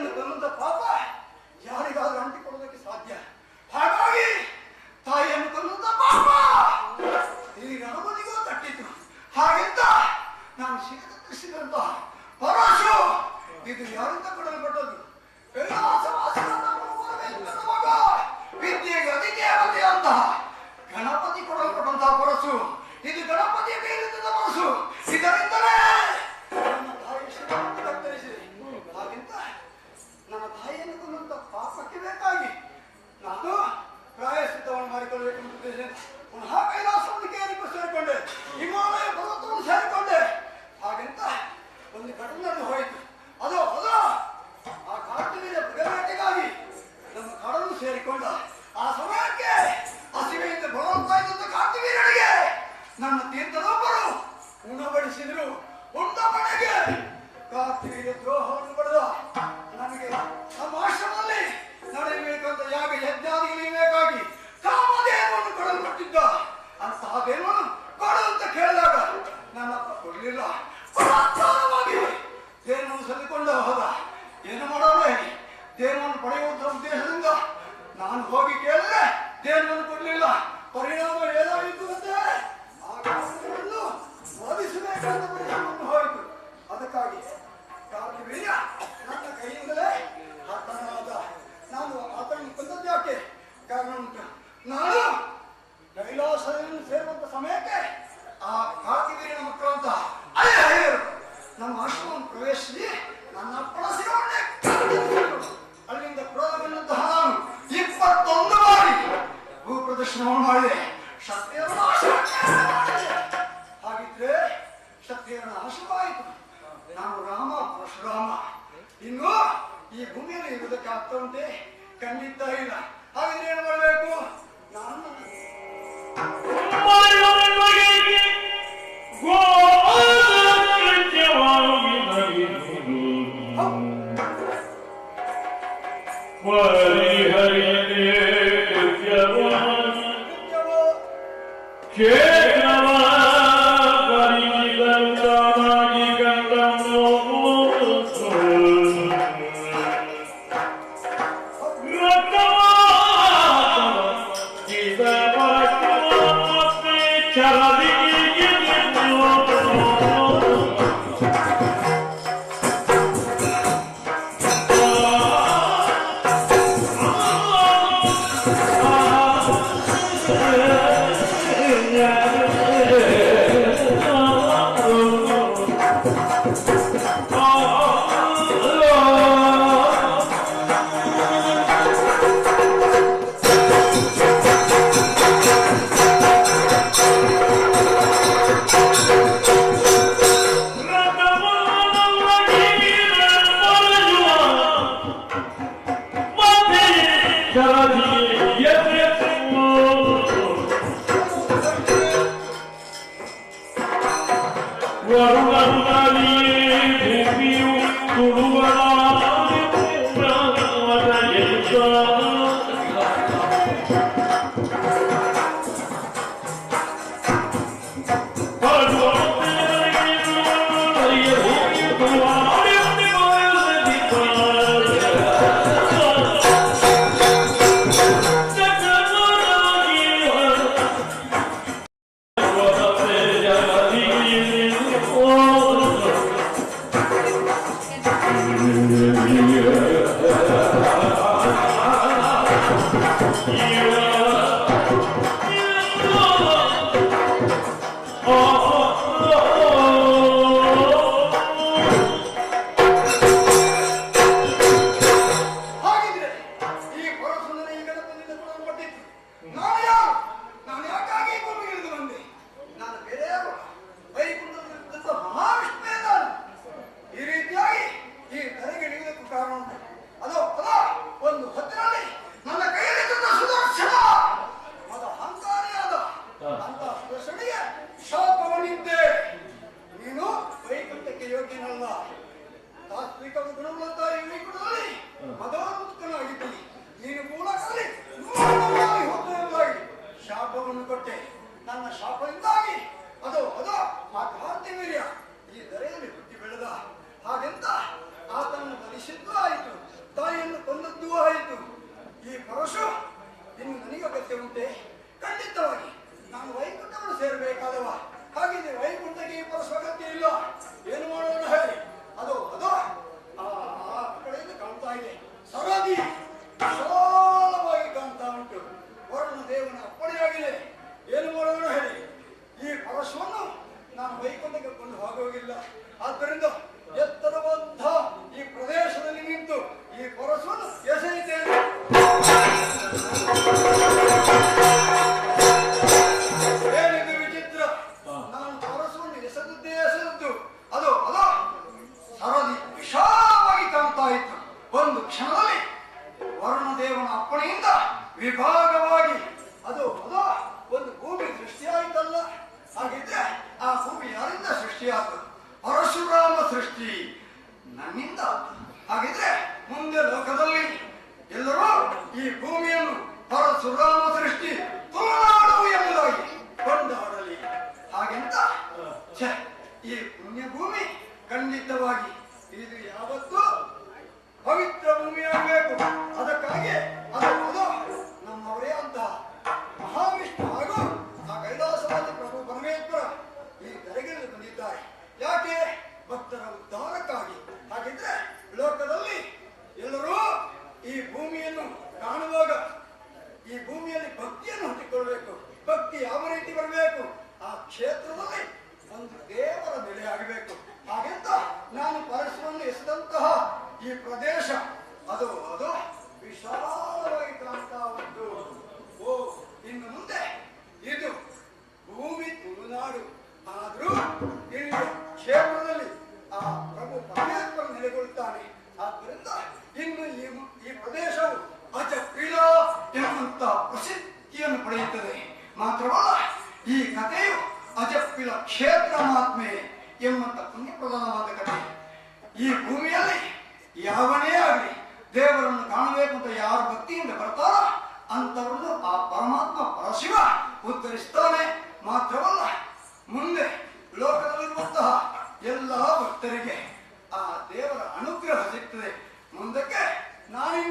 ತಾಯಿಯನ್ನು ಕೊಲ್ಲುವಂತ ಪಾಪ ಯಾರಿಗಾದ್ರೂ ಅಂಟಿಕೊಳ್ಳೋದಕ್ಕೆ ಸಾಧ್ಯ? ಹಾಗಾಗಿ ತಾಯಿಯನ್ನು ಕೊಲ್ಲುವಂತ ಪಾಪ ಈ ರಣಬನಿಗೂ ತಟ್ಟಿತು. ಹಾಗೆಂತ ನಾನು ಸಿಗದಂತ ಪರಶು ಇದು ಯಾರಿಂದ ಕೊಡಲ್ಪಟ್ಟದ್ದು? ವಿದ್ಯೆಗೆ ಅಧಿದೇವತೆ ಅಂತ ಗಣಪತಿ ಕೊಡಲ್ಪಟ್ಟಂತಹ ಪರಶು. ಇದು ಗಣಪತಿಯ ಮೇಲಿದ್ದ ಪರಶು. ಇದರಿಂದಲೇ ನನ್ನ ತಾಯಿ ಶಿರವನ್ನು ಕತ್ತರಿಸಿದೆ. ಹಾಗೆಂತ ನನ್ನ ತಾಯಿಯನ್ನು ಕೊಲ್ಲುವಂತ ಪಾಪಕ್ಕೆ ಬೇಕಾಗಿ ನಾನು ಪ್ರಾಯಶ್ಚಿತ್ತವನ್ನು ಮಾಡಿಕೊಳ್ಳಬೇಕೆಂಬ ಪುನಃ ಕೈಲಾಸವನ್ನು ಸೇರಿಕೊಂಡೆ, ಹಿಮಾಲಯ ಪರ್ವತವನ್ನು ಸೇರಿಕೊಂಡೆ. ಹಾಗೆಂತ ಒಂದು ಘಟನೆ ಹೋಯಿತು. ಅದು ಆ ಕಾಟುವಿನ ಬೇಟೆಗಾಗಿ ನಮ್ಮ ಕಾಡನ್ನು ಸೇರಿಕೊಂಡ ಆ ಸಮಯಕ್ಕೆ ಹಸಿವೆಯಿಂದ ಬರುವಂತ ಇದ್ದಂತ ಕಾಟುವೀರನಿಗೆ ನನ್ನ ತೀರ್ಥದೊಬ್ಬರು ಉಣಬಡಿಸಿದ್ರು. ಉಂಡ ಮನೆಗೆ ಕಾಟುವೀರ ದ್ರೋಹವನ್ನು ಪಡೆದ ನನಗೆ ನಮ್ಮ ಆಶ್ರಮದಲ್ಲಿ ನಡೆಯಬೇಕಂತ ಯಾಗ ಯಜ್ಞಾದಿಗಳಿಗಾಗಿ ಕಾಮಧೇನವನ್ನು ಕೊಡಲ್ಪಟ್ಟಿದ್ದ. ಅಂತಹ ದೇವನು ಕೊಡು ಅಂತ ಕೇಳಿದಾಗ ನನ್ನಪ್ಪ ಕೊಡಲಿಲ್ಲ. ಬಲಾತ್ಕಾರವಾಗಿ ದೇವನನ್ನು ಸಲ್ಲಿಕೊಂಡ ಹೋದ. ಏನು ಮಾಡೋಣ? ದೇವನನ್ನು ಪಡೆಯುವಂತ ಉದ್ದೇಶದಿಂದ ನಾನು ಹೋಗಿ ಕೇಳಿದ್ರೆ ದೇವನನ್ನು ಕೊಡಲಿಲ್ಲ. ಪರಿಣಾಮ ಏನಾಯಿತು ಅಂದ್ರೆ ಆಗಳನ್ನು ವಾದಿಸಬೇಕಾದ ಪರಿಣಾಮವನ್ನು ಹೋಯಿತು. ಅದಕ್ಕಾಗಿ ಕಾರ್ತಿವೀರ್ಯ ನನ್ನ ಕೈಯಿಂದಲೇ ಹತನಾದ. ನಾನು ಆತನನ್ನು ಕೊಂದದ್ಯಾಕೆ? ಕಾರಣ ಉಂಟು. ನಾನು ಕೈಲಾಸವನ್ನು ಸೇರುವಂತ ಸಮಯಕ್ಕೆ ಆ ಕಾರ್ತಿವೀರ್ಯನ ಮಕ್ಕಳಂತ ಅಯ್ಯರು ನಮ್ಮ ಆಶ್ರಮವನ್ನು ಪ್ರವೇಶಿಸಿ ನನ್ನ ಪಳಸಿರವನ್ನೇ ಅಲ್ಲಿಂದ ಕ್ರೋಧಗೊಂಡಂತಹ ನಾನು 21 ಬಾರಿ ಭೂ ಪ್ರದರ್ಶನವನ್ನು ಮಾಡಿದೆ. ಕ್ಷತ್ರಿಯರ ನಾಶವಾಯಿತು. ಹಾಗಿದ್ರೆ ಕ್ಷತ್ರಿಯರ ನಾಶವಾಯಿತು. ನಾನು ರಾಮ ಪರಶುರಾಮ ಇನ್ನು ಈ ಭೂಮಿಯಲ್ಲಿ ಇರುವುದಕ್ಕೆ ಆಗ್ತವಂತೆ ಖಂಡಿತ ಇಲ್ಲ. ಹಾಗಿದ್ರೆ ಏನು ಮಾಡಬೇಕು? ನಾನು ಲೋಕದಲ್ಲಿ ವಿಶಾಲವಾಗಿ ಕಾಣ್ತಾ ಉಂಟು. ವರುಣ ದೇವನ ಅಪ್ಪಣೆಯಾಗಿದೆ. ಏನು ಮಾಡೋಣ ಹೇಳಿ? ಈ ಪರಶುವನ್ನು ನಾನು ವೈಕುಂಠಕ್ಕೆ ಕೊಂಡು ಹೋಗುವಾಗಿಲ್ಲ. ಆದ್ದರಿಂದ ಎತ್ತರವಾದ ಈ ಪ್ರದೇಶದಲ್ಲಿ ನಿಂತು ಈ ಪರಶುವನ್ನು ಎಸೆಯುತ್ತೇನೆ. ಏನಿದು ವಿಚಿತ್ರ? ನಾನು ಪರಶುವನ್ನು ಎಸೆದದ್ದೇ ಎಸೆದದ್ದು. ಅದು ಸರದಿ ವಿಶಾಲವಾಗಿ ಕಾಣ್ತಾ ಇತ್ತು. ಒಂದು ಕ್ಷಣದಲ್ಲಿ ವರುಣದೇವನ ಅಪ್ಪಣೆಯಿಂದ ವಿಭಾಗವಾಗಿ ಅದು ಒಂದು ಭೂಮಿ ಸೃಷ್ಟಿಯಾಯಿತಲ್ಲ. ಹಾಗಿದ್ರೆ ಆ ಭೂಮಿ ಯಾರಿಂದ ಸೃಷ್ಟಿಯಾಯಿತು? ಪರಶುರಾಮ ಸೃಷ್ಟಿ ನನ್ನಿಂದ. ಹಾಗಿದ್ರೆ ಮುಂದೆ ಲೋಕದಲ್ಲಿ ಎಲ್ಲರೂ ಈ ಭೂಮಿಯನ್ನು ಪರಶುರಾಮ ಸೃಷ್ಟಿ ತುಳುನಾಡು ಎಂಬುದಾಗಿ ಕೊಂಡಾಡಲಿ. ಹಾಗೆಂತ ಈ ಪುಣ್ಯ ಭೂಮಿ ಖಂಡಿತವಾಗಿ ಇದು ಯಾವತ್ತೂ ಪವಿತ್ರ ಭೂಮಿಯಾಗಬೇಕು. ಅದಕ್ಕಾಗಿ ಅದು ನಮ್ಮವರೇ ಅಂತ ಮಹಾವಿಷ್ಣು ಹಾಗೂ ಆ ಕೈಲಾಸವಾದಿ ಪ್ರಭು ಪರಮೇಶ್ವರ ಈ ಧರೆಗಿಳಿದು ಬಂದಿದ್ದಾರೆ. ಯಾಕೆ? ಭಕ್ತರ ಉದ್ಧಾರಕ್ಕಾಗಿ. ಹಾಗಿದ್ರೆ ಲೋಕದಲ್ಲಿ ಎಲ್ಲರೂ ಈ ಭೂಮಿಯನ್ನು ಕಾಣುವಾಗ ಈ ಭೂಮಿಯಲ್ಲಿ ಭಕ್ತಿಯನ್ನು ಹುಟ್ಟಿಕೊಳ್ಬೇಕು. ಭಕ್ತಿ ಯಾವ ರೀತಿ ಬರಬೇಕು? ಆ ಕ್ಷೇತ್ರದಲ್ಲಿ ಒಂದು ದೇವರ ಬೆಲೆ ಆಗಬೇಕು. ಹಾಗೆಂತ ನಾನು ಪರಶುವನ್ನು ಎಸೆದಂತಹ ಈ ಪ್ರದೇಶ ಅದು ವಿಶಾಲವಾಗಿ ಕಾಣ್ತಾ ಉಂಟು. ಇನ್ನು ಮುಂದೆ ಇದು ಭೂಮಿ ತುಳುನಾಡು ಆದ್ರೂ ಇಲ್ಲಿ ಕ್ಷೇತ್ರದಲ್ಲಿ ಆ ಪ್ರಭು ಪರಮೇಶ್ವರ ನೆಲೆಗೊಳ್ಳುತ್ತಾನೆ. ಆದ್ದರಿಂದ ಇನ್ನು ಈ ಪ್ರದೇಶವು ಅಜಪಿಳ ಎಂಬಂತ ಪ್ರಸಿದ್ಧಿಯನ್ನು ಪಡೆಯುತ್ತದೆ. ಮಾತ್ರವಲ್ಲ, ಈ ಕಥೆಯು ಅಜಪಿಳ ಕ್ಷೇತ್ರ ಮಹಾತ್ಮೆ ಎಂಬಂತ ಪುಣ್ಯಪ್ರಧಾನವಾದ ಕಥೆ. ಈ ಭೂಮಿಯಲ್ಲಿ ಯಾವನೇ ಆಗಲಿ ದೇವರನ್ನು ಕಾಣಬೇಕು ಅಂತ ಯಾರು ಭಕ್ತಿಯಿಂದ ಬರ್ತಾರೋ ಅಂತವರನ್ನು ಆ ಪರಮಾತ್ಮ ಪರಶಿವ ಉತ್ತರಿಸ್ತಾನೆ. ಮಾತ್ರವಲ್ಲ, ಮುಂದೆ ಲೋಕದಲ್ಲಿರುವಂತಹ ಎಲ್ಲ ಭಕ್ತರಿಗೆ ಆ ದೇವರ ಅನುಗ್ರಹ ಸಿಗ್ತದೆ. ಮುಂದಕ್ಕೆ ನಾನಿನ್ನು